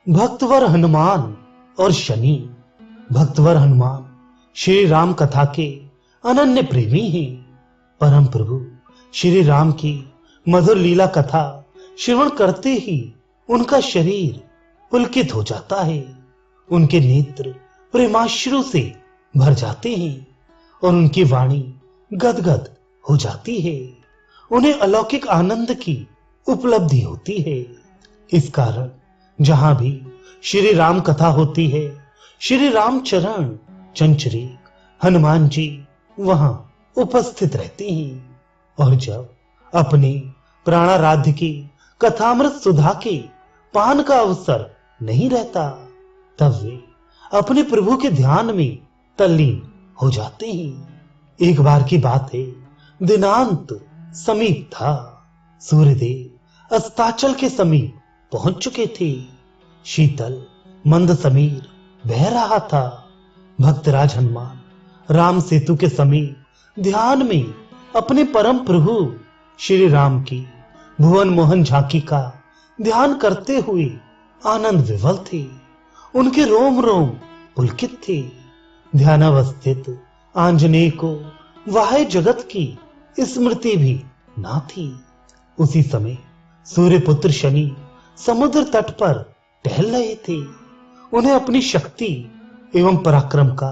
भक्तवर हनुमान और शनि। भक्तवर हनुमान श्री राम कथा के अनन्य प्रेमी हैं। परम प्रभु श्री राम की मधुर लीला कथा श्रवण करते ही उनका शरीर पुलकित हो जाता है। उनके नेत्र प्रेमाश्रु से भर जाते हैं और उनकी वाणी गदगद हो जाती है। उन्हें अलौकिक आनंद की उपलब्धि होती है। इस कारण जहां भी श्री राम कथा होती है, श्री राम चरण चंचरीक हनुमान जी वहां उपस्थित रहते हैं। और जब अपने प्राणाराध्य की कथामृत सुधा के पान का अवसर नहीं रहता, तब वे अपने प्रभु के ध्यान में तल्लीन हो जाते हैं। एक बार की बात है, दिनांत समीप था। सूर्यदेव अस्ताचल के समीप पहुंच चुके थे। शीतल मंद समीर बह रहा था। भक्तराज हनुमान राम सेतु के समीप ध्यान में अपने परम प्रभु श्री राम की भुवन मोहन झांकी का ध्यान करते हुए आनंद विवल थे। उनके रोम रोम पुलकित थे। ध्यानावस्थित आंजनेय को वाह्य जगत की स्मृति भी ना थी। उसी समय सूर्यपुत्र शनि समुद्र तट पर टहल रहे थे। उन्हें अपनी शक्ति एवं पराक्रम का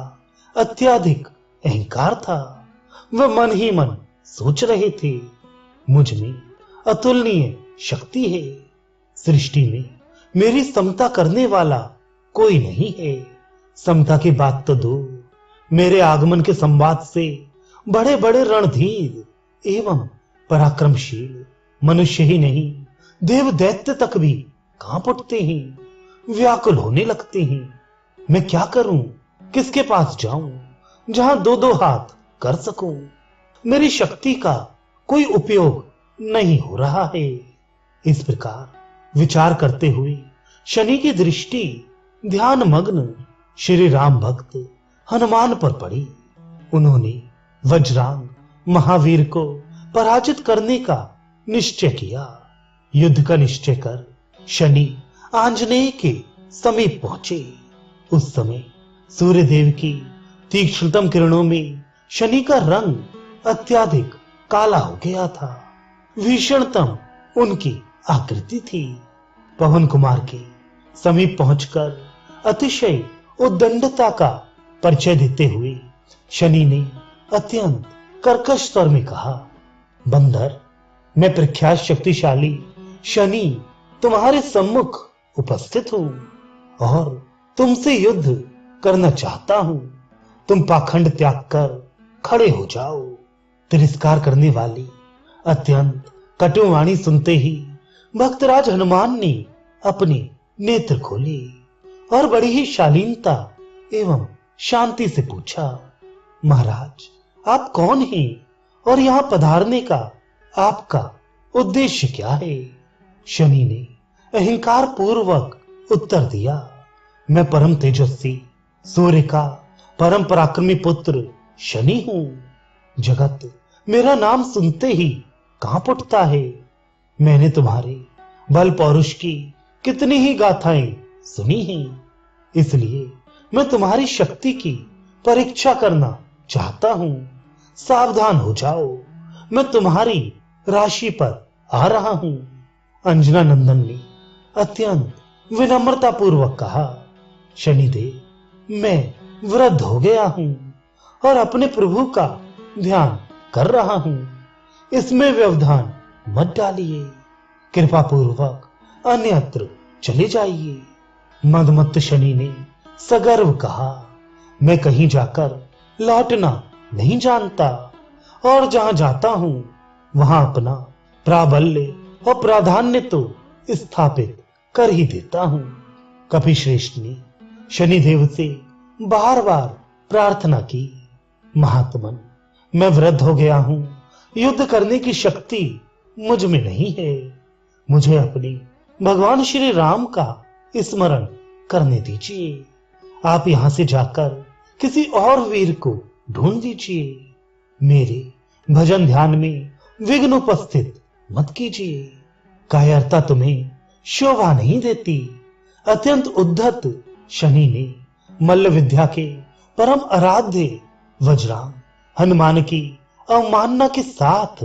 अत्यधिक अहंकार था। वह मन ही मन सोच रहे थे, मुझ में अतुलनीय शक्ति है। सृष्टि में मेरी समता करने वाला कोई नहीं है। समता की बात तो दो, मेरे आगमन के संवाद से बड़े बड़े रणधीर एवं पराक्रमशील मनुष्य ही नहीं, देव दैत्य तक भी कांप उठते हैं, व्याकुल होने लगते हैं। मैं क्या करूं, किसके पास जाऊं जहां दो दो हाथ कर सकूं। मेरी शक्ति का कोई उपयोग नहीं हो रहा है। इस प्रकार विचार करते हुए शनि की दृष्टि ध्यान मग्न श्री राम भक्त हनुमान पर पड़ी। उन्होंने वज्रांग महावीर को पराजित करने का निश्चय किया। युद्ध का निश्चय कर शनि आंजनेय के समीप पहुंचे। उस समय सूर्यदेव की तीक्ष्णतम किरणों में शनि का रंग अत्यधिक काला हो गया था। भीषणतम उनकी आकृति थी। पवन कुमार के समीप पहुंचकर अतिशय उद्दंडता का परिचय देते हुए शनि ने अत्यंत कर्कश स्वर में कहा, बंदर, मैं प्रख्यात शक्तिशाली शनि तुम्हारे सम्मुख उपस्थित हूं और तुमसे युद्ध करना चाहता हूं। तुम पाखंड त्याग कर खड़े हो जाओ। तिरस्कार करने वाली अत्यंत कटु वाणी सुनते ही भक्तराज हनुमान ने अपने नेत्र खोले और बड़ी ही शालीनता एवं शांति से पूछा, महाराज, आप कौन हैं और यहां पधारने का आपका उद्देश्य क्या है? शनि ने अहंकार पूर्वक उत्तर दिया, मैं परम तेजस्वी सूर्य का परम पराक्रमी पुत्र शनि हूं। जगत मेरा नाम सुनते ही कांप उठता है। मैंने तुम्हारे बल पौरुष की कितनी ही गाथाएं सुनी हैं, इसलिए मैं तुम्हारी शक्ति की परीक्षा करना चाहता हूं। सावधान हो जाओ, मैं तुम्हारी राशि पर आ रहा हूं। अंजना नंदन ने अत्यंत विनम्रता पूर्वक कहा, शनिदेव, मैं वृद्ध हो गया हूं और अपने प्रभु का ध्यान कर रहा हूं। इसमें व्यवधान मत डालिए। कृपा पूर्वक अन्यत्र चले जाइए। मदमत्त शनि ने सगर्व कहा, मैं कहीं जाकर लौटना नहीं जानता और जहां जाता हूं वहां अपना प्राबल्य और प्राधान्य तो स्थापित कर ही देता हूं। कपिश्रेष्ठ ने शनिदेव से बार बार प्रार्थना की, महात्मन, मैं वृद्ध हो गया हूं। युद्ध करने की शक्ति मुझ में नहीं है। मुझे अपने भगवान श्री राम का स्मरण करने दीजिए। आप यहां से जाकर किसी और वीर को ढूंढ दीजिए। मेरे भजन ध्यान में विघ्न उपस्थित मत कीजिए। कायरता तुम्हें शोभा नहीं देती। अत्यंत उद्धत शनि ने मल्ल विद्या के परम आराध्य वज्रांग हनुमान की अवमानना के साथ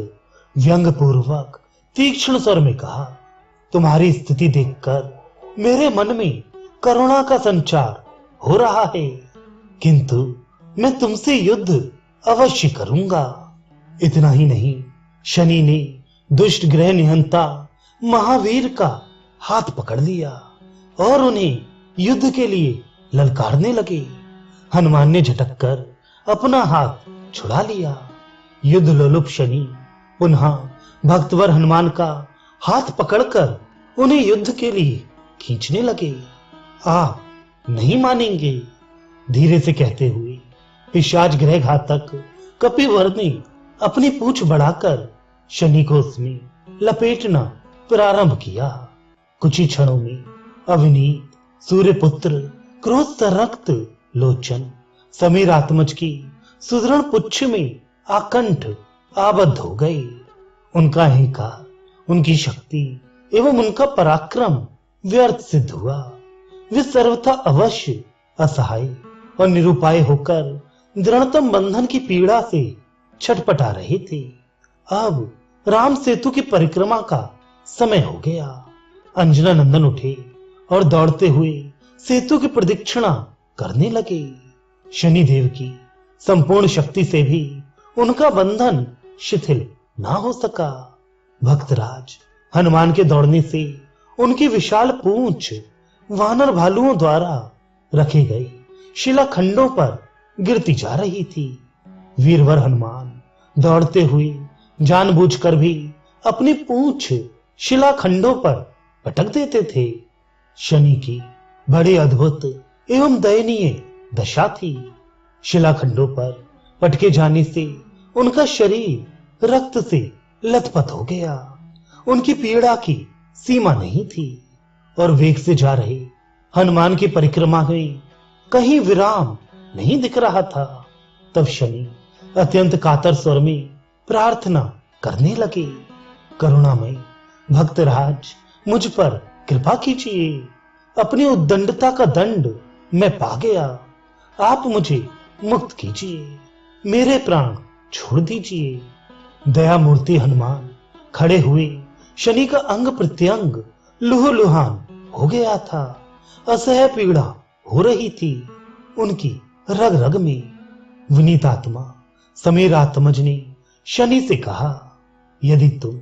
व्यंग पूर्वक तीक्ष्ण स्वर में कहा, तुम्हारी स्थिति देखकर मेरे मन में करुणा का संचार हो रहा है, किंतु मैं तुमसे युद्ध अवश्य करूंगा। इतना ही नहीं, शनि ने दुष्ट ग्रह निहंता महावीर का हाथ पकड़ लिया और उन्हें युद्ध के लिए ललकारने लगे। हनुमान ने झटक कर अपना हाथ छुड़ा लिया। युद्ध लोलुप शनि पुनः भक्तवर हनुमान का हाथ पकड़कर उन्हें युद्ध के लिए खींचने लगे। आप नहीं मानेंगे, धीरे से कहते हुए पिशाच ग्रह घातक कपिवर ने अपनी पूंछ बढ़ाकर शनि को उसमें लपेटना प्रारंभ किया। कुछ ही क्षणों में अविनीत सूर्यपुत्र क्रोध संरक्त लोचन समीर आत्मज की सुदृढ़ पुच्छ में आकंठ आबद्ध हो गए। उनका अहंकार, उनकी शक्ति एवं उनका पराक्रम व्यर्थ सिद्ध हुआ। वे सर्वथा अवश्य असहाय और निरुपाय होकर दृढ़तम बंधन की पीड़ा से छटपटा रहे थे। अब राम सेतु की परिक्रमा का समय हो गया। अंजना नंदन उठे और दौड़ते हुए सेतु की प्रदक्षिणा करने लगे। शनिदेव की संपूर्ण शक्ति से भी उनका बंधन शिथिल ना हो सका। भक्तराज हनुमान के दौड़ने से उनकी विशाल पूंछ वानर भालुओं द्वारा रखे गए शिलाखंडों पर गिरती जा रही थी। वीरवर हनुमान दौड़ते हुए जानबूझकर भी अपनी पूंछ शिलाखंडों पर पटक देते थे। शनि की बड़े अद्भुत एवं दयनीय दशा थी। शिलाखंडों पर पटके जाने से उनका शरीर रक्त से लथपथ हो गया। उनकी पीड़ा की सीमा नहीं थी और वेग से जा रहे हनुमान की परिक्रमा में कहीं विराम नहीं दिख रहा था। तब शनि अत्यंत कातर स्वर में प्रार्थना करने लगे, करुणामय भक्तराज मुझ पर कृपा कीजिए। अपनी उद्दंडता का दंड मैं पा गया। आप मुझे मुक्त कीजिए, मेरे प्राण छोड़ दीजिए। दया मूर्ति हनुमान खड़े हुए शनि का अंग प्रत्यंग लुहुलुहान हो गया था। असह्य पीड़ा हो रही थी उनकी रग रग में। विनीत आत्मा समीर आत्मज ने शनि से कहा, यदि तुम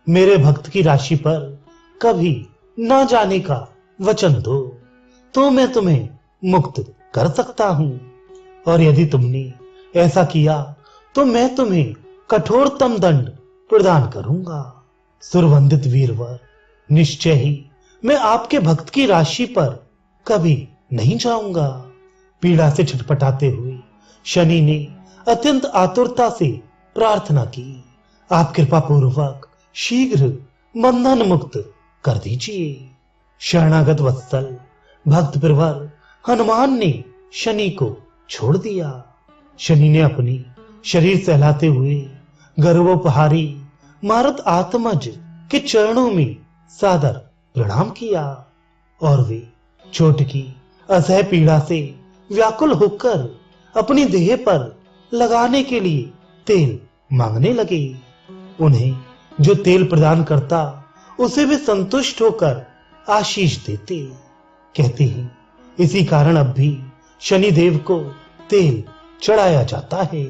मेरे भक्त की राशि पर कभी न जाने का वचन दो तो मैं तुम्हें मुक्त कर सकता हूं, और यदि तुमने ऐसा किया तो मैं तुम्हें कठोरतम दंड प्रदान करूंगा। सुरवंदित वीरवर, निश्चय ही मैं आपके भक्त की राशि पर कभी नहीं जाऊंगा। पीड़ा से छटपटाते हुए शनि ने अत्यंत आतुरता से प्रार्थना की, आप कृपा पूर्वक शीघ्र बंधन मुक्त कर दीजिए। शरणागत वत्सल भक्त प्रवर हनुमान ने शनि को छोड़ दिया। शनि ने अपनी शरीर सहलाते हुए गर्वोपहारी मारुत आत्मज के चरणों में सादर प्रणाम किया और वे चोट की असह्य पीड़ा से व्याकुल होकर अपनी देह पर लगाने के लिए तेल मांगने लगे। उन्हें जो तेल प्रदान करता उसे वे संतुष्ट होकर आशीष देते। कहते हैं इसी कारण अब भी शनिदेव को तेल चढ़ाया जाता है।